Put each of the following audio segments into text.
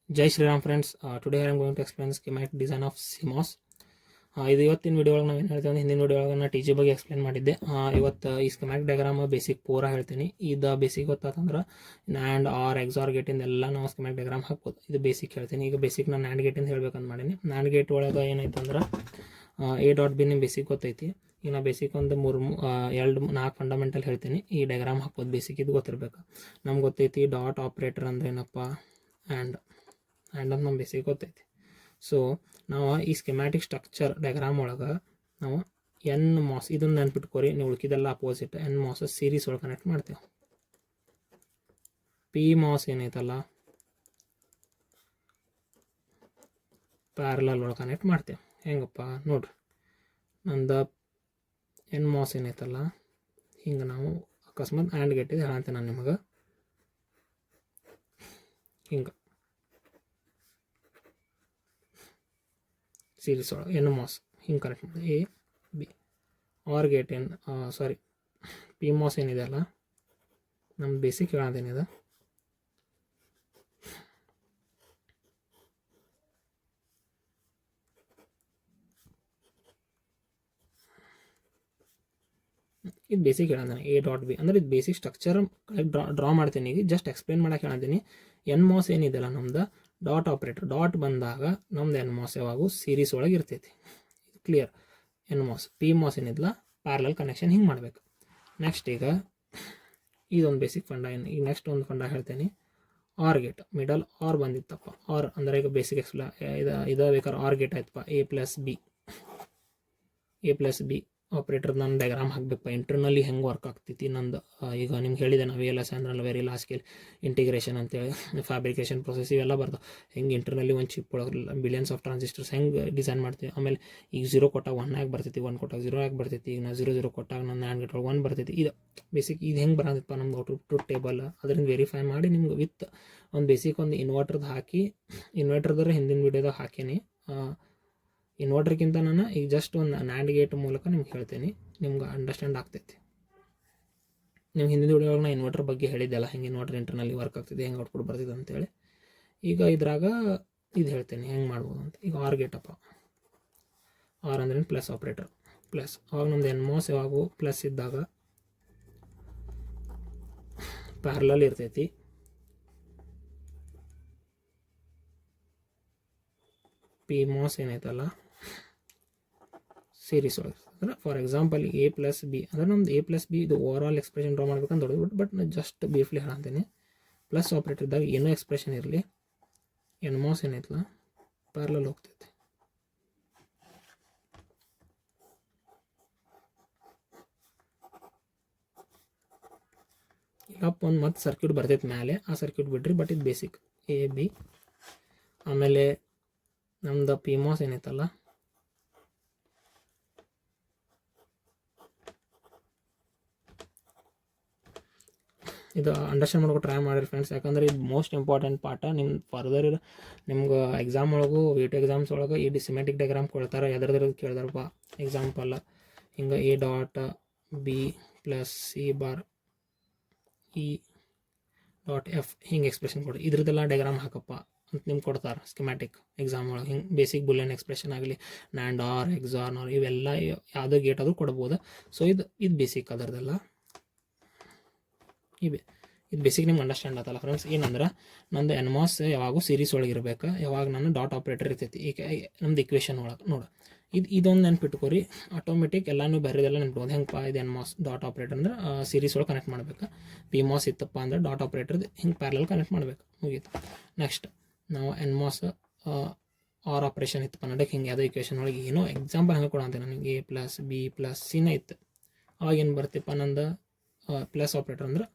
Jai Shri Ram friends. Today I am going to explain schematic design of CMOS. ಇದು ಇವತ್ತಿನ video ಒಳಗೆ ನಾವು ಏನು ಹೇಳ್ತೀವಿ ಹಿಂದಿನ ವಿಡಿಯೋ ಒಳಗೆ ನಾನು TG ಬಗ್ಗೆ ಎಕ್ಸ್ಪ್ಲೇನ್ ಮಾಡಿದ್ದೆ. ಇವತ್ತು ಈ ಸ್ಕಿಮ್ಯಾಟಿಕ್ ಡಯಾಗ್ರಾಮ್ ಬೇಸಿಕ್ ಪೂರಾ ಹೇಳ್ತೀನಿ. ಇದು ಬೇಸಿಕ್ ಗೊತ್ತಾತಂದ್ರೆ ನ್ಯಾಂಡ್ ಆರ್ ಎಕ್ಸಾರ್ ಗೇಟಿಂದ ಎಲ್ಲ ನಾವು ಸ್ಕಿಮ್ಯಾಟಿಕ್ ಡಯಾಗ್ರಾಮ್ ಹಾಕ್ಬೋದು. ಇದು ಬೇಸಿಕ್ ಹೇಳ್ತೀನಿ. ಈಗ ಬೇಸಿಕ್ ನಾನು ನ್ಯಾಂಡ್ ಗೇಟಿಂದ ಹೇಳ್ಬೇಕಂತ ಮಾಡೀನಿ. ನ್ಯಾಂಡ್ ಗೇಟ್ ಒಳಗೆ ಏನಾಯ್ತು ಅಂದ್ರೆ A.B ನಿಮ್ಮ ಬೇಸಿಕ್ ಗೊತ್ತೈತಿ. ಈಗ ನಾ ಬೇಸಿಕ್ ಒಂದು 4 ಫಂಡಮೆಂಟಲ್ ಹೇಳ್ತೀನಿ. ಈ ಡಯಾಗ್ರಾಮ್ ಹಾಕ್ಬೋದು. ಬೇಸಿಕ್ ಇದು ಗೊತ್ತಿರಬೇಕು. ನಮ್ಗೆ ಗೊತ್ತೈತಿ ಡಾಟ್ ಆಪ್ರೇಟರ್ ಅಂದ್ರೆ ಏನಪ್ಪ ಆ್ಯಂಡ್ ಅಂತ ನಮ್ಮ ಬೇಸಿಕ್ ಗೊತ್ತೈತಿ. ಸೊ ನಾವು ಈ ಸ್ಕಿಮ್ಯಾಟಿಕ್ ಸ್ಟ್ರಕ್ಚರ್ ಡಯಾಗ್ರಾಮ್ ಒಳಗೆ ನಾವು ಎನ್ ಮಾಸ್ ಇದನ್ನು ನೆನ್ಪಿಟ್ಕೋರಿ. ನೀವು ಉಳ್ಕಿದೆಲ್ಲ ಅಪೋಸಿಟ್ ಎನ್ ಮಾಸ್ ಸೀರೀಸ್ ಒಳಗೆ ಕನೆಕ್ಟ್ ಮಾಡ್ತೇವೆ. ಪಿ ಮಾಸ್ ಏನೈತಲ್ಲ ಪ್ಯಾರಲಲ್ ಒಳಗೆ ಕನೆಕ್ಟ್ ಮಾಡ್ತೇವೆ. ಹೆಂಗಪ್ಪ ನೋಡ್ರಿ, ನಂದು ಎನ್ ಮಾಸ್ ಏನೈತಲ್ಲ ಹಿಂಗೆ ನಾವು ಅಕಸ್ಮಾತ್ ಆ್ಯಂಡ್ ಗೆಟ್ಟಿದೆ ಹೇಳಂತೆ ನಾನು ನಿಮಗೆ ಹಿಂಗೆ ಸೀರೀಸ್ ಒಳಗೆ ಎನ್ ಮಾಸ್ ಹಿಂಗೆ ಕನೆಕ್ಟ್ ಮಾಡಿ A.B R gate P mass ಏನಿದೆ ಅಲ್ಲ ನಮ್ಮ ಬೇಸಿಕ್ ಹೇಳೋದೇನಿದೆ ಇದು ಬೇಸಿಕ್ ಹೇಳಂತೀನಿ. A.B ಅಂದ್ರೆ ಇದು ಬೇಸಿಕ್ ಸ್ಟ್ರಕ್ಚರ್ ಡ್ರಾ ಮಾಡ್ತೀನಿ. ಈಗ ಜಸ್ಟ್ ಎಕ್ಸ್ಪ್ಲೇನ್ ಮಾಡಕ್ಕೆ ಹೇಳಂತೀನಿ. ಎನ್ ಮಾಸ್ ಏನಿದೆಲ್ಲ ನಮ್ದು ಡಾಟ್ ಆಪ್ರೇಟರ್ ಡಾಟ್ ಬಂದಾಗ ನಮ್ದು ಎನ್ ಮಾಸ್ ಯಾವಾಗೂ ಸೀರೀಸ್ ಒಳಗೆ ಇರ್ತೈತಿ. Clear. N MOS P MOS ಏನಿದಲ್ಲ ಪ್ಯಾರಲಲ್ ಕನೆಕ್ಷನ್ ಹಿಂಗೆ ಮಾಡಬೇಕು. ನೆಕ್ಸ್ಟ್ ಈಗ ಇದೊಂದು ಬೇಸಿಕ್ ಫಂಡ ಈಗ ನೆಕ್ಸ್ಟ್ ಒಂದು ಫಂಡ ಹೇಳ್ತೀನಿ. ಆರ್ ಗೇಟ್ ಮಿಡಲ್ ಆರ್ ಬಂದಿತ್ತಪ್ಪ. ಆರ್ ಅಂದರೆ ಈಗ ಬೇಸಿಕ್ ಇದು ಬೇಕಾದ್ರೆ ಆರ್ ಗೇಟ್ ಆಯ್ತಪ್ಪ. A ಪ್ಲಸ್ ಬಿ ಆಪ್ರೇಟರ್ ನಾನು ಡಯಾಗ್ರಾಮ್ ಹಾಕಬೇಕಪ್ಪ. ಇಂಟರ್ನಲ್ಲಿ ಹೆಂಗೆ ವರ್ಕ್ ಆಗ್ತೈತಿ ನಂದು. ಈಗ ನಿಮ್ಗೆ ಹೇಳಿದೆ ನಾವು VLS ಅಂದ್ರೆ ವೆರಿ ಲಾರ್ಜ್ ಸ್ಕೇಲ್ ಇಂಟಿಗ್ರೇಷನ್ ಅಂತೇಳಿ ಫ್ಯಾಬ್ರಿಕೇಷನ್ ಪ್ರೊಸೆಸ್ ಇವೆಲ್ಲ ಬರ್ತಾವೆ. ಹೆಂಗೆ ಇಂಟರ್ನಲ್ಲಿ ಒಂದು ಚಿಪ್ ಒಳಗೆ ಬಿಲಿಯನ್ಸ್ ಆಫ್ ಟ್ರಾನ್ಸಿಸ್ಟರ್ಸ್ ಹೆಂಗೆ ಡಿಸೈನ್ ಮಾಡ್ತೀವಿ. ಆಮೇಲೆ ಈಗ 0 ಕೊಟ್ಟಾಗ 1 ಆಗಿ ಬರ್ತೈತಿ, 1 ಕೊಟ್ಟಾಗ 0 ಆಗಿ ಬರ್ತೈತಿ. ಈಗ ನಾ 0 ಕೊಟ್ಟಾಗ ನನ್ನ ನ್ಯಾಂಡ್ ಗೇಟ್ ಒಳಗೆ 1 ಬರ್ತೈತಿ. ಇದು ಬೇಸಿಕ್ ಇದು ಹೆಂಗೆ ಬರೋದಪ್ಪ ನಮ್ಗೆ ಔಟ್ಪುಟ್ ಟೇಬಲ್ ಅದರಿಂದ ವೆರಿಫೈ ಮಾಡಿ ನಿಮ್ಗೆ ವಿತ್ ಒಂದು ಬೇಸಿಕ್ ಒಂದು ಇನ್ವರ್ಟರ್ದು ಹಾಕಿ ಇನ್ವರ್ಟರ್ದ್ರೆ ಹಿಂದಿನ ವೀಡಿಯೋದಾಗ ಹಾಕೀನಿ. ಇನ್ವರ್ಟರ್ಗಿಂತ ನಾನು ಈಗ ಜಸ್ಟ್ ಒಂದು ನ್ಯಾಂಡ್ ಗೇಟ್ ಮೂಲಕ ನಿಮ್ಗೆ ಹೇಳ್ತೀನಿ. ನಿಮ್ಗೆ ಅಂಡರ್ಸ್ಟ್ಯಾಂಡ್ ಆಗ್ತೈತಿ. ನಿಮ್ಗೆ ಹಿಂದಿನ ವಿಡಿಯೋಗೆ ನಾನು ಇನ್ವರ್ಟರ್ ಬಗ್ಗೆ ಹೇಳಿದ್ದೆಲ್ಲ ಹೆಂಗೆ ಇನ್ವರ್ಟರ್ ಇಂಟರ್ನಲ್ಲಿ ವರ್ಕ್ ಆಗ್ತಿದೆ, ಹೆಂಗೆ ಔಟ್ಪುಟ್ ಬರ್ತಿದೆ ಅಂತೇಳಿ. ಈಗ ಇದ್ರಾಗ ಇದು ಹೇಳ್ತೀನಿ ಹೆಂಗೆ ಮಾಡ್ಬೋದು ಅಂತ. ಈಗ ಆರ್ ಗೇಟಪ್ಪ. ಆರ್ ಅಂದ್ರೆ ಪ್ಲಸ್ ಆಪ್ರೇಟರ್ ಪ್ಲಸ್. ಅವಾಗ ನಮ್ದು ಎನ್ ಮಾಸ್ ಯಾವಾಗೂ ಪ್ಲಸ್ ಇದ್ದಾಗ ಪ್ಯಾರಲಲ್ ಇರ್ತೈತಿ. ಪಿ ಮಾಸ್ ಏನೈತಲ್ಲ ಸೀರೀಸ್ ಒಳಗೆ ಅಂದ್ರೆ ಫಾರ್ ಎಕ್ಸಾಂಪಲ್ A+B ಅಂದ್ರೆ ನಮ್ದು A+B ಇದು ಓವರ್ ಆಲ್ ಎಕ್ಸ್ಪ್ರೆಷನ್ ಡ್ರಾ ಮಾಡ್ಬೇಕಂತ ದೊಡ್ಡದು. ಬಟ್ ನಾನು ಜಸ್ಟ್ ಬ್ರೀಫ್ಲಿ ಹೇಳ್ತೀನಿ. ಪ್ಲಸ್ ಆಪ್ರೇಟರ್ ಇದ್ದಾಗ ಏನೋ ಎಕ್ಸ್ಪ್ರೆಷನ್ ಇರಲಿ ಎನ್ ಮಾಸ್ ಏನೈತಲ್ಲ ಪ್ಯಾರಲಲ್ ಹೋಗ್ತೈತಿ. ಇಲ್ಲಪ್ಪ ಒಂದು ಮತ್ತೆ ಸರ್ಕ್ಯೂಟ್ ಬರ್ತೈತೆ ಮೇಲೆ, ಆ ಸರ್ಕ್ಯೂಟ್ ಬಿಡ್ರಿ. ಬಟ್ ಇದು ಬೇಸಿಕ್ A.B. ಆಮೇಲೆ ನಮ್ದು ಪಿ ಮಾಸ್ ಏನೈತಲ್ಲ ಇದು ಅಂಡರ್ಸ್ಟ್ಯಾಂಡ್ ಮಾಡ್ಕೊಂಡು ಟ್ರೈ ಮಾಡಿರಿ ಫ್ರೆಂಡ್ಸ್. ಯಾಕಂದ್ರೆ ಇದು ಮೋಸ್ಟ್ ಇಂಪಾರ್ಟೆಂಟ್ ಪಾರ್ಟ. ನಿಮ್ಮ ಫರ್ದರ್ ನಿಮ್ಗೆ ಎಕ್ಸಾಮ್ ಒಳಗೂ VT ಎಕ್ಸಾಮ್ಸ್ ಒಳಗೆ ಈ ಸ್ಕಿಮ್ಯಾಟಿಕ್ ಡಯಾಗ್ರಾಮ್ ಕೊಡ್ತಾರೆ. ಎದ್ರದ್ದು ಕೇಳಿದಾರಪ್ಪ ಎಕ್ಸಾಂಪಲ್ ಹಿಂಗೆ A.B + C' E.F ಹಿಂಗೆ ಎಕ್ಸ್ಪ್ರೆಷನ್ ಕೊಡಿ. ಇದ್ರದ್ದೆಲ್ಲ ಡಯಾಗ್ರಾಮ್ ಹಾಕಪ್ಪ ಅಂತ ನಿಮ್ಗೆ ಕೊಡ್ತಾರೆ ಸ್ಕಿಮ್ಯಾಟಿಕ್ ಎಕ್ಸಾಮ್ ಒಳಗೆ. ಹಿಂಗೆ ಬೇಸಿಕ್ ಬುಲಿಯನ್ ಎಕ್ಸ್ಪ್ರೆಷನ್ ಆಗಲಿ ನ್ಯಾಂಡ್ ಆರ್ ಎಕ್ಸಾರ್ ಆರ್ ಇವೆಲ್ಲ ಯಾವುದೋ ಗೇಟ್ ಆದರೂ ಕೊಡ್ಬೋದು. ಸೊ ಇದು ಬೇಸಿಕ್ ಅದರದೆಲ್ಲ. ಇದು ಬೇಸಿಕ್ ನಿಮ್ಗೆ ಅಂಡರ್ಸ್ಟ್ಯಾಂಡ್ ಆತಲ್ಲ ಫ್ರೆಂಡ್ಸ್. ಏನಂದ್ರೆ ನಂದು ಎನ್ ಮಾಸ್ ಯಾವಾಗೂ ಸೀರೀಸ್ ಒಳಗೆ ಇರಬೇಕು. ಯಾವಾಗ ನಾನು ಡಾಟ್ ಆಪ್ರೇಟರ್ ಇರ್ತೈತಿ. ಈಗ ನಮ್ದು ಇಕ್ವೇಷನ್ ಒಳಗೆ ನೋಡು ಇದೊಂದು ನೆನ್ಪಿಟ್ಕೋರಿ. ಆಟೋಮೆಟಿಕ್ ಎಲ್ಲ ನೀವು ಬರೋದೆಲ್ಲ ನೆನ್ಪಿಟ್ಬೋದು. ಹೆಂಗಪ್ಪ ಇದು ಎನ್ ಮಾಸ್ ಡಾಟ್ ಆಪ್ರೇಟರ್ ಅಂದ್ರೆ ಸೀರೀಸ್ ಒಳಗೆ ಕನೆಕ್ಟ್ ಮಾಡಬೇಕು. ಪಿ ಮಾಸ್ ಇತ್ತಪ್ಪ ಅಂದ್ರೆ ಡಾಟ್ ಆಪ್ರೇಟರ್ದು ಹಿಂಗೆ ಪ್ಯಾರಲಲ್ ಕನೆಕ್ಟ್ ಮಾಡಬೇಕು. ಮುಗೀತು. ನೆಕ್ಸ್ಟ್ ನಾವು ಎನ್ ಮಾಸ್ ಆರ್ ಆಪ್ರೇಷನ್ ಇತ್ತಪ್ಪ ನಡಕ್ಕೆ ಹಿಂಗೆ ಯಾವುದೋ ಇಕ್ವೇಷನ್ ಒಳಗೆ ಏನೋ ಎಕ್ಸಾಂಪಲ್ ಹಂಗೆ ಕೊಡಂತೆ ನನಗೆ A+B + C ಇತ್ತು. ಅವಾಗ ಏನು ಬರ್ತಿಪ್ಪ ನಂದು ಪ್ಲಸ್ ಆಪ್ರೇಟರ್ ಅಂದ್ರೆ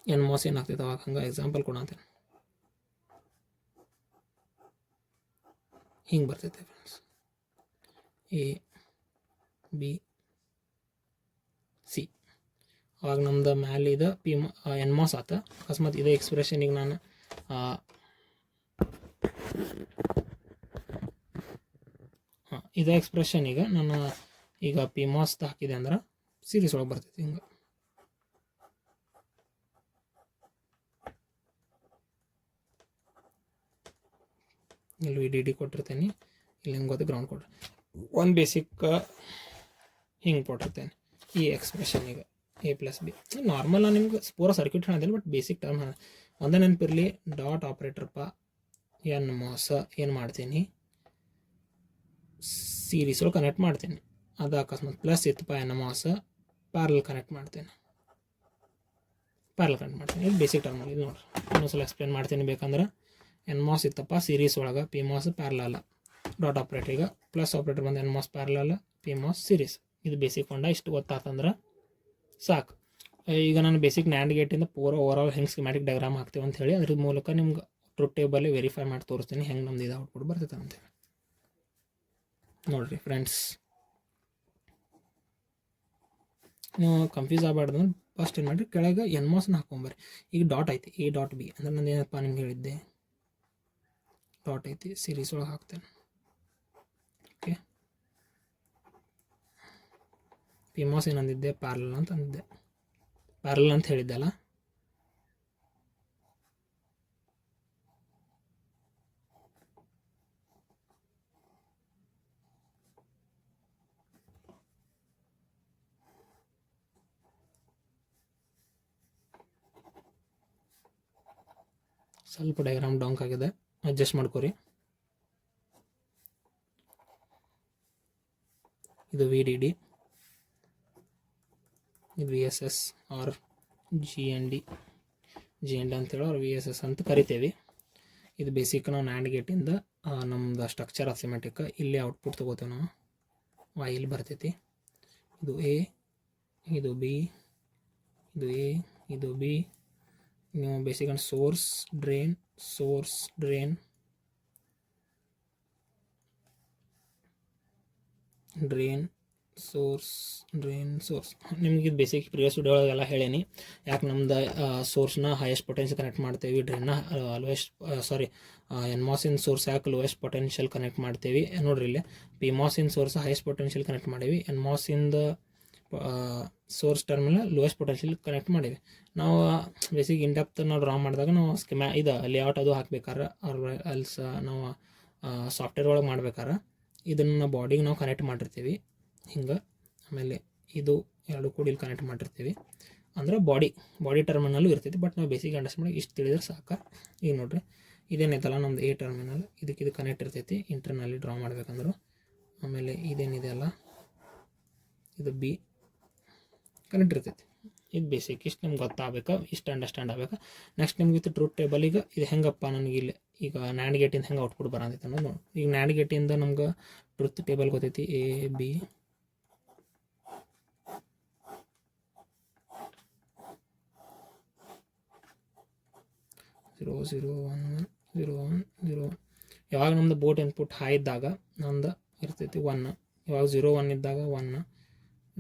ಎನ್ ಮಾಸ್ ಏನಾಗ್ತೈತೆ ಅವಾಗ ಹಂಗೆ ಎಕ್ಸಾಂಪಲ್ ಕೊಡಂತೇನೆ. ಹಿಂಗೆ ಬರ್ತೈತೆ ಫ್ರೆಂಡ್ಸ್ A.B C. ಅವಾಗ ನಮ್ದು ಮ್ಯಾಲೆ ಇದು ಎನ್ ಮಾಸ್ ಆತ. ಅಕಸ್ಮಾತ್ ಇದೇ ಎಕ್ಸ್ಪ್ರೆಷನಿಗೆ ನಾನು ಇದೇ ಎಕ್ಸ್ಪ್ರೆಷನಿಗೆ ನಾನು ಈಗ ಪಿ ಮಾಸ್ ಹಾಕಿದೆ ಅಂದ್ರೆ ಸೀರೀಸ್ ಒಳಗೆ ಬರ್ತೈತಿ ಹಿಂಗೆ. ಇಲ್ಲಿ ವಿ ಡಿ ಡಿ ಕೊಟ್ಟಿರ್ತೇನೆ, ಇಲ್ಲಿ ಹಿಂಗೆ ಗೊತ್ತು ಗ್ರೌಂಡ್ ಕೊಡ್ರಿ. ಒಂದು ಬೇಸಿಕ್ ಹಿಂಗೆ ಕೊಟ್ಟಿರ್ತೇನೆ ಈ ಎಕ್ಸ್ಪ್ರೆಷನಿಗೆ A+B. ನಾರ್ಮಲ್ ನಾನು ನಿಮ್ಗೆ ಪೂರ ಸರ್ಕ್ಯೂಟ್ ಹೇಳಿದೆ, ಬಟ್ ಬೇಸಿಕ್ ಟರ್ಮ್ ಒಂದೇ ನೆನಪಿರಲಿ. ಡಾಟ್ ಆಪ್ರೇಟರ್ಪ ಎನ್ ಮಾಸ್ ಏನು ಮಾಡ್ತೀನಿ, ಸೀರೀಸ್ ಒಳಗೆ ಕನೆಕ್ಟ್ ಮಾಡ್ತೀನಿ. ಅದು ಅಕಸ್ಮಾತ್ ಪ್ಲಸ್ ಇತ್ತಪ್ಪ ಎನ್ ಮಾಸ್ ಪ್ಯಾರಲ್ ಕನೆಕ್ಟ್ ಮಾಡ್ತೇನೆ, ಇದು ಬೇಸಿಕ್ ಟರ್ಮಲ್ಲಿ. ಇದು ನೋಡಿರಿ, ಇನ್ನೊಂದ್ಸಲ ಎಕ್ಸ್ಪ್ಲೇನ್ ಮಾಡ್ತೀನಿ ಬೇಕಂದ್ರೆ. ಎನ್ ಮಾಸ್ ಇತ್ತಪ್ಪ ಸೀರೀಸ್ ಒಳಗೆ, ಪಿ ಮಾಸ್ ಪ್ಯಾರಲಲ್ಲ. ಡಾಟ್ ಆಪ್ರೇಟರ್ ಈಗ ಪ್ಲಸ್ ಆಪ್ರೇಟರ್ ಬಂದು ಎನ್ ಮಾಸ್ ಪ್ಯಾರಲಲ್ಲ, ಪಿ ಮಾಸ್ ಸೀರೀಸ್. ಇದು ಬೇಸಿಕ್ ಹೊಂಡ. ಇಷ್ಟು ಗೊತ್ತಾತಂದ್ರೆ ಸಾಕು. ಈಗ ನಾನು ಬೇಸಿಕ್ ನ್ಯಾಂಡ್ ಗೇಟಿಂದ ಪೂರ ಓವರಾಲ್ ಹೆಂಗೆ ಸ್ಕಿಮ್ಯಾಟಿಕ್ ಡಯಾಗ್ರಾಮ್ ಹಾಕ್ತೀವಿ ಅಂತ ಹೇಳಿ ಅದ್ರ ಮೂಲಕ ನಿಮ್ಗೆ ಟ್ರೂತ್ ಟೇಬಲ್ಲಿ ವೆರಿಫೈ ಮಾಡಿ ತೋರಿಸ್ತೀನಿ ಹೆಂಗೆ ನಮ್ದು ಇದು ಔಟ್ಪುಟ್ ಬರ್ತೈತೆ ಅಂತೇಳಿ. ನೋಡಿರಿ ಫ್ರೆಂಡ್ಸ್, ನೀವು ಕನ್ಫ್ಯೂಸ್ ಆಗಬಾರ್ದು. ಫಸ್ಟ್ ಏನು ಮಾಡಿರಿ, ಕೆಳಗೆ ಎನ್ ಮಾಸ್ನ ಹಾಕೊಂಬರ್ರಿ. ಈಗ ಡಾಟ್ ಐತಿ, A.B ಅಂದ್ರೆ ನಾನು ಏನಪ್ಪ ನಿಮ್ಗೆ ಹೇಳಿದ್ದೆ, ಡಾಟ್ ಐತಿ, ಸೀರೀಸ್ ಒಳಗೆ ಹಾಕ್ತೇನೆ. ಓಕೆ, ಪಿ ಮಾಸ್ ಏನಂದಿದ್ದೆ, ಪ್ಯಾರಲಲ್ ಅಂತ ಅಂದಿದ್ದೆ, ಪ್ಯಾರಲಲ್ ಅಂತ ಹೇಳಿದ್ದೆಲ್ಲ. ಸ್ವಲ್ಪ ಡಯಾಗ್ರಾಮ್ ಡೌನ್ ಆಗಿದೆ, ಅಡ್ಜಸ್ಟ್ ಮಾಡ್ಕೊರಿ. ಇದು VDD, ಇದು VSS ಆರ್ GND ಅಂತೇಳಿ ಅವ್ರು VSS ಅಂತ ಕರಿತೇವೆ. ಇದು ಬೇಸಿಕ್ ನಾವು ನ್ಯಾಂಡ್ ಗೇಟಿಂದ ನಮ್ದು ಸ್ಟ್ರಕ್ಚರ್ ಆಫ್ ಸಿಮೆಟಿಕ್ ಇಲ್ಲಿ ಔಟ್ಪುಟ್ ತೊಗೋತೇವೆ ನಾವು. ಇಲ್ಲಿ ಬರ್ತೈತಿ. ಇದು A, ಇದು B, ಇದು A, ಇದು B. ನೀವು ಬೇಸಿಕ್ ಸೋರ್ಸ್ ಡ್ರೈನ್, ಸೋರ್ಸ್ ನಿಮ್ಗೆ ಇದು ಬೇಸಿಕ್ ಪ್ರಿವಿಯಸ್ ವಿಡಿಯೋ ಒಳಗೆಲ್ಲ ಹೇಳೀನಿ. ಯಾಕೆ ನಮ್ದು ಸೋರ್ಸ್ನ ಹೈಯೆಸ್ಟ್ ಪೊಟೆನ್ಷಿಯಲ್ ಕನೆಕ್ಟ್ ಮಾಡ್ತೇವೆ, ಡ್ರೈನ್ನ ಎನ್ ಮಾಸ್ ಇನ್ ಸೋರ್ಸ್ ಯಾಕೆ ಲೋಯೆಸ್ಟ್ ಪೊಟೆನ್ಷಿಯಲ್ ಕನೆಕ್ಟ್ ಮಾಡ್ತೇವೆ ನೋಡ್ರಿ. ಇಲ್ಲಿ ಪಿ ಮಾಸ್ ಇನ್ ಸೋರ್ಸ್ ಹೈಯೆಸ್ಟ್ ಪೊಟೆನ್ಷಿಯಲ್ ಕನೆಕ್ಟ್ ಮಾಡೀವಿ, ಎನ್ ಮಾಸ್ ಇಂದ source terminal lowest potential connect ಮಾಡೀವಿ. ನಾವು ಬೇಸಿಕ್ ಇನ್ ಡೆಪ್ತ್ ನಾವು ಡ್ರಾ ಮಾಡಿದಾಗ ನಾವು ಇದು ಲೇಔಟ್ ಅದು ಹಾಕ್ಬೇಕಾರೆ ಅಲ್ಸ್ ನಾವು ಸಾಫ್ಟ್ವೇರ್ ಒಳಗೆ ಮಾಡ್ಬೇಕಾರೆ ಇದನ್ನು ಬಾಡಿಗೆ ನಾವು ಕನೆಕ್ಟ್ ಮಾಡಿರ್ತೀವಿ ಹಿಂಗೆ. ಆಮೇಲೆ ಇದು ಎರಡು ಕೂಡ ಇಲ್ಲಿ ಕನೆಕ್ಟ್ ಮಾಡಿರ್ತೀವಿ, ಅಂದ್ರೆ ಬಾಡಿ ಟರ್ಮಿನಲ್ಲು ಇರ್ತೈತಿ. ಬಟ್ ನಾವು ಬೇಸಿಕ್ ಅಂಡರ್ಸ್ಟ್ಯಾಂಡ್ ಮಾಡಿ ಇಷ್ಟು ತಿಳಿದ್ರೆ ಸಾಕು. ಈಗ ನೋಡಿರಿ, ಇದೇನೈತಲ್ಲ ನಮ್ದು A ಟರ್ಮಿನಲ್, ಇದು ಕನೆಕ್ಟ್ ಇರ್ತೈತಿ ಇಂಟರ್ನಲ್ಲಿ ಡ್ರಾ ಮಾಡ್ಬೇಕಂದ್ರೆ. ಆಮೇಲೆ ಇದೇನಿದೆ ಅಲ್ಲ, ಇದು B ಕನೆಕ್ಟ್ ಇರ್ತೈತಿ. ಇದು ಬೇಸಿಕ್. ಇಷ್ಟು ನಿಮ್ಗೆ ಗೊತ್ತಾಗಬೇಕು, ಇಷ್ಟು ಅಂಡರ್ಸ್ಟ್ಯಾಂಡ್ ಆಗಬೇಕು. ನೆಕ್ಸ್ಟ್ ನಿಮ್ಗೆ ವಿತ್ ಟ್ರೂತ್ ಟೇಬಲ್ ಈಗ ಇದು ಹೆಂಗಪ್ಪ ನನಗೆ ಇಲ್ಲಿ ಈಗ ನ್ಯಾಂಡ್ ಗೇಟಿಂದ ಹೆಂಗೆ ಔಟ್ಪುಟ್ ಬರತೈತೆ ಅನ್ನೋದು ನೋಡಿ. ಈಗ ನ್ಯಾಂಡ್ ಗೇಟಿಂದ ನಮ್ಗೆ ಟ್ರೂತ್ ಟೇಬಲ್ ಗೊತ್ತೈತಿ, A, B, 0 0 1 1 0 1 0 1. ಯಾವಾಗ ನಮ್ಮದು ಬೋಟ್ ಇನ್ಪುಟ್ ಹೈ ಇದ್ದಾಗ ನಮ್ದು ಇರ್ತೈತಿ 1, ಯಾವಾಗ 0 1 ಇದ್ದಾಗ 1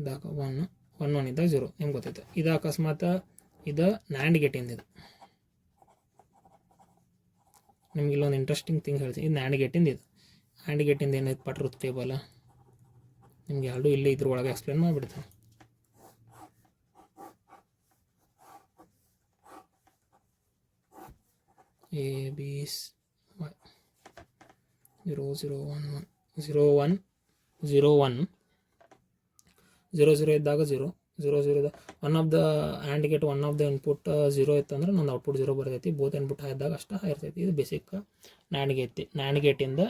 ಇದ್ದಾಗ 1 1 1 ಇದ್ದಾಗ 0 ನಿಮ್ಗೆ ಗೊತ್ತೈತೆ. ಇದು ಅಕಸ್ಮಾತ್ ಇದು ನ್ಯಾಂಡ್ ಗೇಟಿಂದ. ಇದು ನಿಮ್ಗೆ ಇಲ್ಲೊಂದು ಇಂಟ್ರೆಸ್ಟಿಂಗ್ ಥಿಂಗ್ ಹೇಳ್ತೀನಿ. ಇದು ನ್ಯಾಂಡ್ ಗೇಟಿಂದ. ಇದು ನ್ಯಾಂಡ್ ಗೇಟಿಂದ ಏನೈತೆ ಟ್ರೂತ್ ಟೇಬಲ್ ನಿಮ್ಗೆ ಎರಡು ಇಲ್ಲಿ ಇದ್ರೊಳಗೆ ಎಕ್ಸ್ಪ್ಲೇನ್ ಮಾಡಿಬಿಡ್ತೀನಿ. A, B, 0 0 1 1 0 1 0 1 0 0 ಇದ್ದಾಗ 0 0 0 ಇದ್ದಾಗ one of the and gate one of the input 0 ಇತ್ತು ಅಂದ್ರೆ ನಂದು ಔಟ್ಪುಟ್ 0 ಬರ್ತೈತಿ. ಬೋತ್ ಇನ್ಪುಟ್ ಹೈ ಇದ್ದಾಗ ಅಷ್ಟು ಹೈ ಇರ್ತೈತಿ. ಇದು ಬೇಸಿಕ್ ನ್ಯಾಂಡ್ ಗೇಟಿಂದ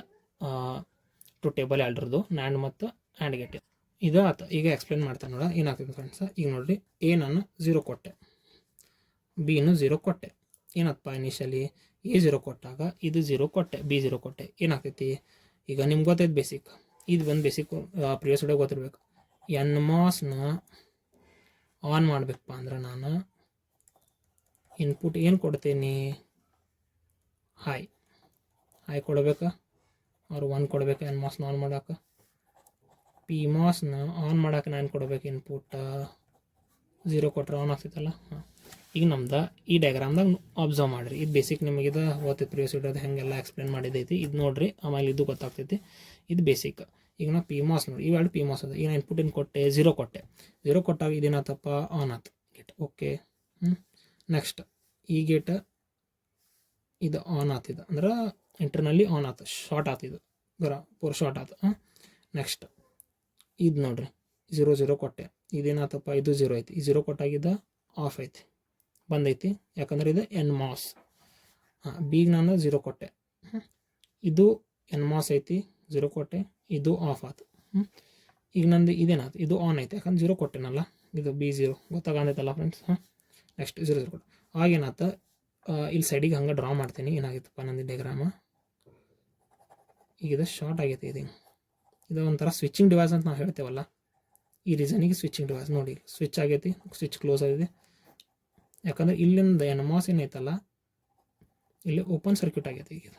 ಟು ಟೇಬಲ್ ಎರಡರದು, ನ್ಯಾಂಡ್ ಮತ್ತು ಆ್ಯಂಡ್ ಗೇಟ್ ಇದು ಆತ. ಈಗ ಎಕ್ಸ್ಪ್ಲೇನ್ ಮಾಡ್ತಾನೆ ನೋಡ ಏನಾಗ್ತೈತೆ ಫ್ರೆಂಡ್ಸ. ಈಗ ನೋಡಿರಿ, A ನಾನು 0 ಕೊಟ್ಟೆ, Bನು 0 ಕೊಟ್ಟೆ. ಏನಪ್ಪ ಇನಿಷಿಯಲಿ A 0 ಕೊಟ್ಟಾಗ ಇದು 0 ಕೊಟ್ಟೆ, B 0 ಕೊಟ್ಟೆ. ಏನಾಗ್ತೈತಿ ಈಗ ನಿಮ್ಗೆ ಗೊತ್ತೈತೆ ಬೇಸಿಕ್. ಇದು ಒಂದು ಬೇಸಿಕ್ ಪ್ರಿವಿಯಸ್ ವಿಡಿಯೋ ಗೊತ್ತಿರ್ಬೇಕು. ಎನ್ ಮಾಸ್ನ ಆನ್ ಮಾಡಬೇಕಪ್ಪ ಅಂದ್ರೆ ನಾನು ಇನ್ಪುಟ್ ಏನು ಕೊಡ್ತೀನಿ, ಹೈ ಕೊಡಬೇಕಾ ಅವ್ರು 1 ಕೊಡ್ಬೇಕು ಎನ್ ಮಾಸ್ನ ಆನ್ ಮಾಡೋಕೆ. ಪಿ ಮಾಸ್ನ ಆನ್ ಮಾಡೋಕೆ ನಾನು ಕೊಡ್ಬೇಕು ಇನ್ಪುಟ್ 0 ಕೊಟ್ಟರೆ ಆನ್ ಆಗ್ತೈತಲ್ಲ. ಹಾಂ, ಈಗ ನಮ್ದು ಈ ಡಯಾಗ್ರಾಮ್ದಾಗ ಅಬ್ಸರ್ವ್ ಮಾಡಿರಿ. ಇದು ಬೇಸಿಕ್ ನಿಮಗಿದು ಓದ್ತೈತೆ ಪ್ರಿವಿಯಸ್ ವಿಡಿಯೋದು ಹೆಂಗೆಲ್ಲ ಎಕ್ಸ್ಪ್ಲೇನ್ ಮಾಡಿದ್ದೈತಿ. ಇದು ನೋಡಿರಿ, ಆಮೇಲೆ ಇದು ಗೊತ್ತಾಗ್ತೈತಿ. ಇದು ಬೇಸಿಕ್. ಈಗ ನಾವು ಪಿ ಮಾಸ್ ನೋಡಿ, ಇವೆರಡು ಪಿ ಮಾಸ್ ಅದ. ಈಗ ನಾನು ಇನ್ಪುಟ್ ಏನು ಕೊಟ್ಟೆ, 0 ಕೊಟ್ಟೆ. 0 ಕೊಟ್ಟಾಗ ಇದೇನಾತಪ್ಪ, ಆನ್ ಆಯ್ತು ಗೇಟ್. ಓಕೆ, ನೆಕ್ಸ್ಟ್ ಈ ಗೇಟ್ ಇದು ಆನ್ ಆಗ್ತಿದೆ ಅಂದ್ರೆ ಇಂಟರ್ನಲ್ಲಿ ಆನ್ ಆಯ್ತು, ಶಾರ್ಟ್ ಆಯ್ತು, ಇದು ಪೂರ ಶಾರ್ಟ್ ಆಯ್ತು. ನೆಕ್ಸ್ಟ್ ಇದು ನೋಡ್ರಿ 0 ಕೊಟ್ಟೆ, ಇದೇನಾಯ್ತಪ್ಪ, ಇದು 0 ಐತಿ, ಈ 0 ಕೊಟ್ಟಾಗಿದ್ದ ಆಫ್ ಐತಿ, ಬಂದೈತಿ, ಯಾಕಂದ್ರೆ ಇದು ಎನ್ ಮಾಸ್. ಬಿಗೆ ನಾನು 0 ಕೊಟ್ಟೆ, ಇದು ಎನ್ ಮಾಸ್ ಐತಿ, 0 ಕೊಟ್ಟೆ, ಇದು ಆಫ್ ಆಯ್ತು. ಈಗ ನಂದು ಇದೇನಾಯ್ತು, ಇದು ಆನ್ ಐತೆ, ಯಾಕಂದ್ರೆ 0 ಕೊಟ್ಟೆನಲ್ಲ, ಇದು B0 ಗೊತ್ತಾಗತ್ತಲ್ಲ ಫ್ರೆಂಡ್ಸ್. ನೆಕ್ಸ್ಟ್ 0 ಕೊಟ್ಟೆ, ಆಗೇನಾಯ್ತು, ಇಲ್ಲಿ ಸೈಡಿಗೆ ಹಂಗೆ ಡ್ರಾ ಮಾಡ್ತೀನಿ. ಏನಾಗಿತ್ತಪ್ಪ ನಂದು ಡಯಾಗ್ರಾಮ, ಈಗ ಇದು ಶಾರ್ಟ್ ಆಗೈತೆ. ಇದು ಒಂಥರ ಸ್ವಿಚ್ಚಿಂಗ್ ಡಿವೈಸ್ ಅಂತ ನಾವು ಹೇಳ್ತೇವಲ್ಲ, ಈ ರೀಸನಿಗೆ ಸ್ವಿಚ್ಚಿಂಗ್ ಡಿವೈಸ್. ನೋಡಿ ಸ್ವಿಚ್ ಆಗೈತಿ, ಸ್ವಿಚ್ ಕ್ಲೋಸ್ ಆಗಿದೆ, ಯಾಕಂದ್ರೆ ಇಲ್ಲಿಂದ ಎನ್ ಮಾಸ್ ಏನೈತಲ್ಲ, ಇಲ್ಲಿ ಓಪನ್ ಸರ್ಕ್ಯೂಟ್ ಆಗೈತೆ. ಈಗ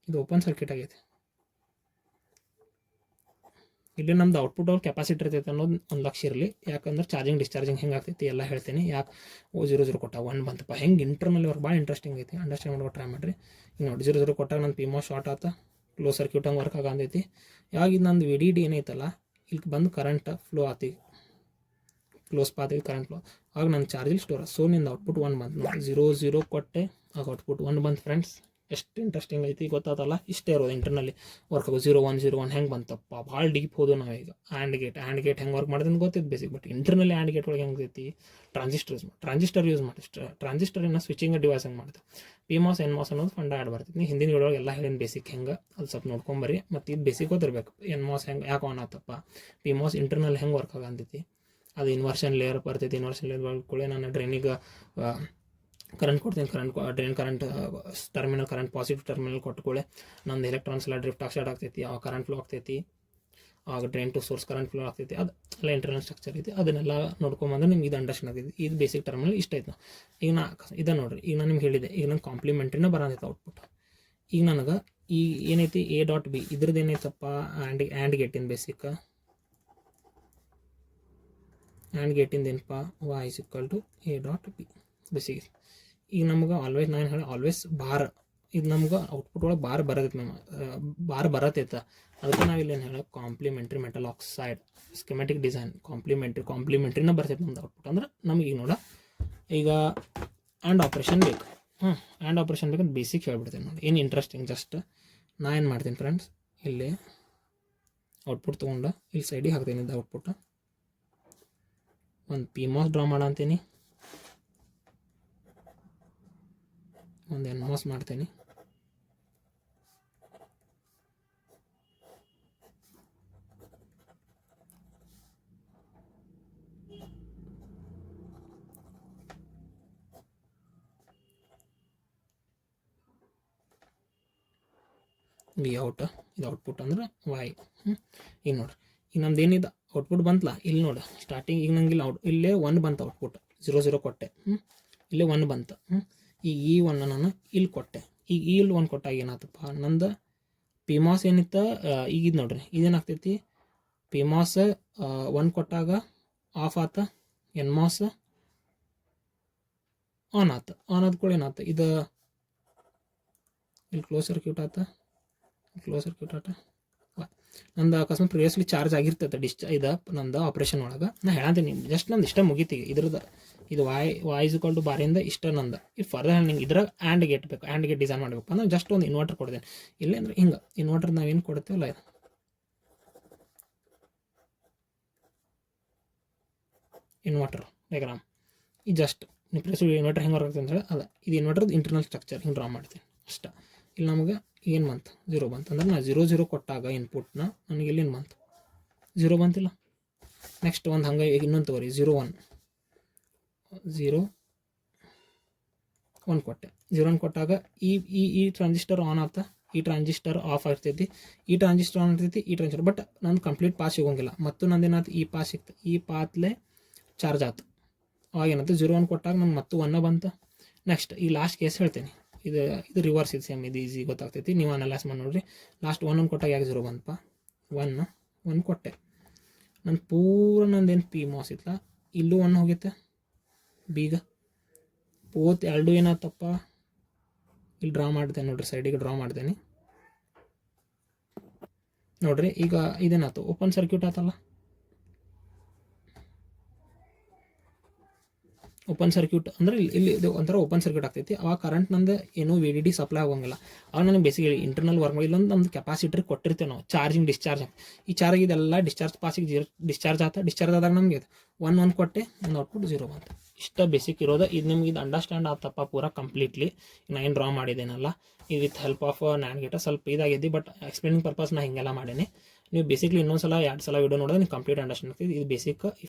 ಇದು ಓಪನ್ ಸರ್ಕ್ಯೂಟ್ ಆಗೈತೆ. ಇಲ್ಲಿ ನಮ್ದು ಔಟ್ಪುಟ್ ಅವ್ರ ಕೆಪಾಸಿಟಿ ಇರ್ತೈತೆ ಅನ್ನೋದು ಒಂದು ಲಕ್ಷ ಇರಲಿ, ಯಾಕಂದ್ರೆ ಚಾರ್ಜಿಂಗ್ ಡಿಸ್ಚಾರ್ಜಿಂಗ್ ಹೆಂಗೆ ಆಗ್ತೈತಿ ಎಲ್ಲ ಹೇಳ್ತೀನಿ. ಯಾಕೆ 0 ಕೊಟ್ಟ 1 ಬಂತಪ್ಪ, ಹೆಂಗೆ ಇಂಟರ್ನಲ್ಲಿ ಅವ್ರಿಗೆ ಭಾಳ ಇಂಟ್ರೆಸ್ಟಿಂಗ್ ಐತಿ, ಅಂಡರ್ಸ್ಟ್ಯಾಂಡ್ ಮಾಡೋಕೆ ಟ್ರೈ ಮಾಡಿರಿ. ಈಗ ನೋಡಿ 0 ಕೊಟ್ಟಾಗ ನನ್ನ PMOS ಶಾರ್ಟ್ ಆತ, ಕ್ಲೋಸ್ ಸರ್ಕ್ಯೂಟ್ ಹಂಗೆ ವರ್ಕ್ ಆಗಂದೈತಿ. ಯಾವಾಗ ಇದು ನಂದು VDD ಏನೈತಲ್ಲ, ಇಲ್ಲಿ ಬಂದು ಕರೆಂಟ್ ಫ್ಲೋ ಆತಿ, ಕ್ಲೋಸ್ ಪಾತಿಗೆ ಕರೆಂಟ್ ಫ್ಲೋ ಆಗ ನನ್ನ ಚಾರ್ಜಿಲ್ ಸ್ಟೋರ್. ಸೊ ನಿಂದ ಔಟ್ಪುಟ್ 1 ಬಂತು, 0 ಕೊಟ್ಟೆ, ಆಗ ಔಟ್ಪುಟ್ 1 ಬಂತು ಫ್ರೆಂಡ್ಸ್. ಎಷ್ಟು ಇಂಟ್ರೆಸ್ಟಿಂಗ್ ಐತಿ ಗೊತ್ತಾತಲ್ಲ. ಇಷ್ಟೇ ಇರೋದು ಇಂಟರ್ನಲ್ಲಿ ವರ್ಕ್ ಆಗೋ 0 1 ಹೆಂಗೆ ಬಂತಪ್ಪ, ಭಾಳ ಡೀಪ್ ಹೋದು ನಾವೀಗ. ಆ್ಯಂಡ್ ಗೇಟ್ ಹೆಂಗೆ ವರ್ಕ್ ಮಾಡೋದನ್ನು ಗೊತ್ತಿದ್ದು ಬೇಸಿಕ್, ಬಟ್ ಇಂಟರ್ನಲ್ಲಿ ಆ್ಯಂಡ್ ಗೇಟ್ ಒಳಗೆ ಹೆಂಗೆ ಐತಿ, ಟ್ರಾನ್ಸಿಸ್ಟರ್ ಯೂಸ್ ಮಾಡಿ, ಟ್ರಾನ್ಸಿಸ್ಟರಿನ ಸ್ವಿಚಿಂಗ್ ಡಿವೈಸ್ ಹೆಂಗೆ ಮಾಡ್ತೀವಿ, PMOS NMOS ಅನ್ನೋದು ಫಂಡ ಆಡ್ ಬರ್ತೀವಿ. ನೀವು ಹಿಂದಿನ ವಿಡಿಯೋ ಎಲ್ಲ ಹೇಳಿನ ಬೇಸಿಕ್ ಹೆಂಗೆ, ಅದು ಸ್ವಲ್ಪ ನೋಡ್ಕೊಂಬರಿ. ಮತ್ತು ಇದು ಬೇಸಿಕ್ ಗೊತ್ತಿರಬೇಕು, NMOS ಹೆಂಗೆ ಯಾಕೆ ಆನ್ ಆತಪ್ಪ, PMOS ಇಂಟರ್ನಲ್ ಹೆಂಗೆ ವರ್ಕ್ ಆಗಂತೈತಿ, ಅದು ಇನ್ವರ್ಷನ್ ಲೇಯರ್ ಬರ್ತೈತಿ. ಇನ್ವರ್ಷನ್ ಲೇಯರ್ ಕೂಡ ನಾನು ಡ್ರೈನಿಗೆ ಕರೆಂಟ್ ಕೊಡ್ತೀನಿ, drain current terminal current positive terminal ಕೊಟ್ಕೊಳ್ಳಿ, ನಂದು ಎಲೆಕ್ಟ್ರಾನ್ಸ್ ಎಲ್ಲ ಡ್ರಿಫ್ಟ್ ಸ್ಟಾರ್ಟ್ ಆಗ್ತೈತಿ, ಆ ಕರೆಂಟ್ ಫ್ಲೋ ಆಗ್ತೈತಿ, ಆಗ drain to source current flow ಆಗ್ತೈತಿ. ಅದು ಎಲ್ಲ ಇಂಟರ್ನಲ್ ಸ್ಟ್ರಕ್ಚರ್ ಐತಿ, ಅದನ್ನೆಲ್ಲ ನೋಡ್ಕೊಂಬಂದ್ರೆ ನಿಮ್ಗೆ ಇದು ಅಂಡರ್ಸ್ಟ್ಯಾಂಡ್ ಆಗ್ತೈತಿ. ಇದು ಬೇಸಿಕ್ ಟರ್ಮಿನಲ್ ಇಷ್ಟ ಐತೆ. ಈಗ ಇದನ್ನು ನೋಡಿರಿ, ಈಗ ನಾನು ನಿಮ್ಗೆ ಹೇಳಿದೆ, ಈಗ ನಂಗೆ ಕಾಂಪ್ಲಿಮೆಂಟ್ರಿನ ಬರೋದೈತೆ ಔಟ್ಪುಟ್. ಈಗ ನನಗೆ ಈ ಏನೈತಿ A.B ಇದ್ರದ್ದು ಏನೈತಪ್ಪ, ಆ್ಯಂಡ್ ಗೇಟಿಂದ ಬೇಸಿಕ್, ಆ್ಯಂಡ್ ಗೇಟಿಂದ ಏನಪ್ಪ, Y = A.B ಬೇಸಿಕ್. ಈಗ ನಮ್ಗೆ ಆಲ್ವೇಸ್ ನಾನು ಹೇಳಿ ಆಲ್ವೇಸ್ ಬಾರ್, ಇದು ನಮ್ಗೆ ಔಟ್ಪುಟ್ ಒಳಗೆ ಬಾರ್ ಬರತೈತೆ, ಬಾರ್ ಬರತೈತೆ. ಅದಕ್ಕೆ ನಾವಿಲ್ಲಿ ಏನು ಹೇಳೋ ಕಾಂಪ್ಲಿಮೆಂಟ್ರಿ ಮೆಟಲ್ ಆಕ್ಸೈಡ್ ಸ್ಕೆಮೆಟಿಕ್ ಡಿಸೈನ್ ಕಾಂಪ್ಲಿಮೆಂಟ್ರಿನ ಬರ್ತೈತೆ ನಮ್ದು ಔಟ್ಪುಟ್. ಅಂದ್ರೆ ನಮಗೆ ಈಗ ನೋಡ, ಈಗ ಆ್ಯಂಡ್ ಆಪ್ರೇಷನ್ ಬೇಕು. ಆ್ಯಂಡ್ ಆಪ್ರೇಷನ್ ಬೇಕಂತ ಬೇಸಿಕ್ ಹೇಳ್ಬಿಡ್ತೇನೆ ನೋಡಿ, ಏನು ಇಂಟ್ರೆಸ್ಟಿಂಗ್. ಜಸ್ಟ್ ನಾ ಏನು ಮಾಡ್ತೀನಿ ಫ್ರೆಂಡ್ಸ್, ಇಲ್ಲಿ ಔಟ್ಪುಟ್ ತೊಗೊಂಡು ಇಲ್ಲಿ ಸೈಡಿಗೆ ಹಾಕ್ತೀನಿ. ಇದು ಔಟ್ಪುಟ್ ಒಂದು PMOS ಡ್ರಾ ಮಾಡಂತೀನಿ, ಒಂದು NMOS ಮಾಡ್ತೀನಿ. ವಿ ಔಟ್, ಇದು ಔಟ್ಪುಟ್ ಅಂದ್ರೆ Y. ಈಗ ನೋಡ್ರಿ, ಈಗ ನಮ್ದು ಏನಿದೆ ಔಟ್ಪುಟ್ ಬಂತಲ್ಲ, ಇಲ್ಲಿ ನೋಡಿ ಸ್ಟಾರ್ಟಿಂಗ್. ಈಗ ನಂಗೆ ಇಲ್ಲಿ ಇಲ್ಲೇ 1 ಬಂತು ಔಟ್ಪುಟ್, 0 ಕೊಟ್ಟೆ, ಇಲ್ಲೇ 1 ಬಂತು. ಈಗ ಈ 1 ನಾನು ಇಲ್ಲಿ ಕೊಟ್ಟೆ. ಈಗ ಇಲ್ಲಿ 1 ಕೊಟ್ಟಾಗ ಏನಾಯ್ತಪ್ಪ, ನಂದು PMOS ಏನಿತ್ತು, ಈಗ ಇದು ನೋಡ್ರಿ, ಇದೇನಾಗ್ತೈತಿ, PMOS 1 ಕೊಟ್ಟಾಗ ಆಫ್ ಆತ, NMOS ಆನ್ ಆತ. ಆನ್ ಆದ ಕೂಡ ಏನಾಯ್ತು, ಇದು ಇಲ್ಲಿ ಕ್ಲೋಸ್ ಸರ್ಕ್ಯೂಟ್ ಆತ, ನಂದು ಅಕಸ್ಮಾತ್ ಪ್ರಿವಿಯಸ್ಲಿ ಚಾರ್ಜ್ ಆಗಿರ್ತೈತೆ ಇದು ನಂದು ಆಪ್ರೇಷನ್ ಒಳಗೆ. ನಾನು ಹೇಳಂತೀನಿ ಜಸ್ಟ್ ನಂದು ಇಷ್ಟ ಮುಗೀತಿಗೆ ಇದ್ರದ್ದು. ಇದು Y ಬಾರಿಂದ ಇಷ್ಟ ನಂದು. ಇದು ಫರ್ದರ್ ನಿಂಗೆ ಇದ್ರಾಗ ಆ್ಯಂಡ್ ಗೇಟ್ ಬೇಕು, ಆ್ಯಂಡ್ ಗೇಟ್ ಡಿಸೈನ್ ಮಾಡಬೇಕು ಅಂದ್ರೆ ಜಸ್ಟ್ ಒಂದು ಇನ್ವರ್ಟರ್ ಕೊಡ್ತೇನೆ. ಇಲ್ಲ ಅಂದ್ರೆ ಹಿಂಗೆ ಇನ್ವರ್ಟರ್ ನಾವೇನು ಕೊಡ್ತೇವಲ್ಲ, ಇದು ಇನ್ವರ್ಟರ್ ಡಯಾಗ್ರಾಮ್. ಈ ಜಸ್ಟ್ ನೀವು ಪ್ರೆಸ್ ಇನ್ವರ್ಟರ್ ಹೆಂಗೆ ವರ್ಕ್ ಆಗ್ತದೆ ಅಂತ ಹೇಳಿ ಅಲ್ಲ, ಇದು ಇನ್ವರ್ಟರ್ದು ಇಂಟರ್ನಲ್ ಸ್ಟ್ರಕ್ಚರ್ ಹಿಂಗೆ ಡ್ರಾ ಮಾಡ್ತೀನಿ ಅಷ್ಟ. ಇಲ್ಲಿ ನಮಗೆ ಏನು ಬಂತು, 0 ಬಂತು. ಅಂದ್ರೆ ನಾನು 0 ಕೊಟ್ಟಾಗ ಇನ್ಪುಟ್ನ ನನಗೆ ಎಲ್ಲಿಂದ ಬಂತು, 0 ಬಂತಿಲ್ಲ. ನೆಕ್ಸ್ಟ್ ಒಂದು ಹಂಗೆ ಇನ್ನೊಂದು ತಗೋರಿ, 0 1 ಕೊಟ್ಟೆ. 0 ಕೊಟ್ಟಾಗ ಈ ಟ್ರಾನ್ಸಿಸ್ಟರ್ ಆನ್ ಆತ, ಈ ಟ್ರಾನ್ಸಿಸ್ಟರ್ ಆಫ್ ಆಗ್ತೈತಿ, ಈ ಟ್ರಾನ್ಸಿಸ್ಟರ್ ಆನ್ ಆಗ್ತೈತಿ, ಈ ಟ್ರಾನ್ಸಿಸ್ಟರ್. ಬಟ್ ನಂದು ಕಂಪ್ಲೀಟ್ ಪಾಸ್ ಸಿಗೋಂಗಿಲ್ಲ. ಮತ್ತು ನಂದೇನಾಯ್ತು, ಈ ಪಾಸ್ ಸಿಕ್ತು, ಈ ಪಾತ್ಲೆ ಚಾರ್ಜ್ ಆಯ್ತು. ಅವಾಗ ಏನಾಯ್ತು, 0 ಕೊಟ್ಟಾಗ ನಂಗೆ ಮತ್ತು 1 ಬಂತು. ನೆಕ್ಸ್ಟ್ ಈ ಲಾಸ್ಟ್ ಕೇಸ್ ಹೇಳ್ತೀನಿ, ಇದು ರಿವರ್ಸ್ ಇದು ಸೇಮ್, ಇದು ಈಸಿ ಗೊತ್ತಾಗ್ತೈತಿ, ನೀವು ಅನಲೈಸ್ ಮಾಡಿ ನೋಡಿರಿ. ಲಾಸ್ಟ್ 1 ಕೊಟ್ಟಾಗ ಯಾಕೆ 0 ಬಂತಪ್ಪ, 1 ಕೊಟ್ಟೆ. ನನ್ನ ಪೂರ ನಂದೇನು PMOS ಇತ್ತಲ್ಲ, ಇಲ್ಲೂ 1 ಹೋಗೈತೆ, ಬೀಗ ಪೋತ್ 2 ಏನಾಯ್ತಪ್ಪ, ಇಲ್ಲಿ ಡ್ರಾ ಮಾಡ್ತೇನೆ ನೋಡಿರಿ, ಸೈಡಿಗೆ ಡ್ರಾ ಮಾಡ್ತೇನೆ ನೋಡಿರಿ. ಈಗ ಇದೇನಾಯ್ತು, ಓಪನ್ ಸರ್ಕ್ಯೂಟ್ ಆಯ್ತಲ್ಲ, ಓಪನ್ ಸರ್ಕ್ಯೂಟ್ ಅಂದರೆ ಇಲ್ಲಿ ಇದು ಒಂಥರ ಓಪನ್ ಸರ್ಕ್ಯೂಟ್ ಆಗ್ತೈತಿ. ಅವಾಗ ಕರೆಂಟ್ ನಂದು ಏನೂ VDD ಸಪ್ಲೈ ಆಗೋಂಗಿಲ್ಲ. ಅವಾಗ ನನಗೆ ಬೇಸಿಕಲಿ ಇಂಟರ್ನಲ್ ವರ್ಕ್ ಮಾಡಿ ಇಲ್ಲೊಂದು ನಮ್ದು ಕೆಪಾಸಿಟರ್ ಕೊಟ್ಟಿರ್ತೇವೆ ನಾವು ಚಾರ್ಜಿಂಗ್ ಡಿಸ್ಚಾರ್ಜ್. ಈ ಚಾರ್ಜ್ ಇದೆಲ್ಲ ಡಿಸ್ಚಾರ್ಜ್ ಪಾಸಿಗೆ ಡಿಸ್ಚಾರ್ಜ್ ಆದಾಗ ನಮಗೆ ಇದು 1 ಕೊಟ್ಟೆ ಒಂದು ಔಟ್ಪುಟ್ 0 ಬಂತು. ಇಷ್ಟ ಬೇಸಿಕ್ ಇರೋದು. ಇದು ನಿಮ್ಗೆ ಇದು ಅಂಡರ್ಸ್ಟ್ಯಾಂಡ್ ಆತಪ್ಪ ಪೂರ ಕಂಪ್ಲೀಟ್ಲಿ. ನಾನು ಏನು ಡ್ರಾ ಮಾಡಿದ್ದೇನಲ್ಲ ಇದು with help of NAND gate ಸ್ವಲ್ಪ ಇದಾಗಿದ್ದು, ಬಟ್ ಎಕ್ಸ್ಪ್ಲೇನಿಂಗ್ ಪರ್ಪಸ್ ನಾನು ಹಿಂಗೆಲ್ಲ ಮಾಡೀನಿ. ನೀವು ಬೇಸಿಕ್ಲಿ ಇನ್ನೊಂದು ಸಲ 2 ಸಲ ವಿಡಿಯೋ ನೋಡಿದ್ರೆ ನೀವು ಕಂಪ್ಲೀಟ್ ಅಂಡರ್ಸ್ಟ್ಯಾಂಡ್ ಆಗ್ತದೆ. ಇದು ಬೇಸಿಕ್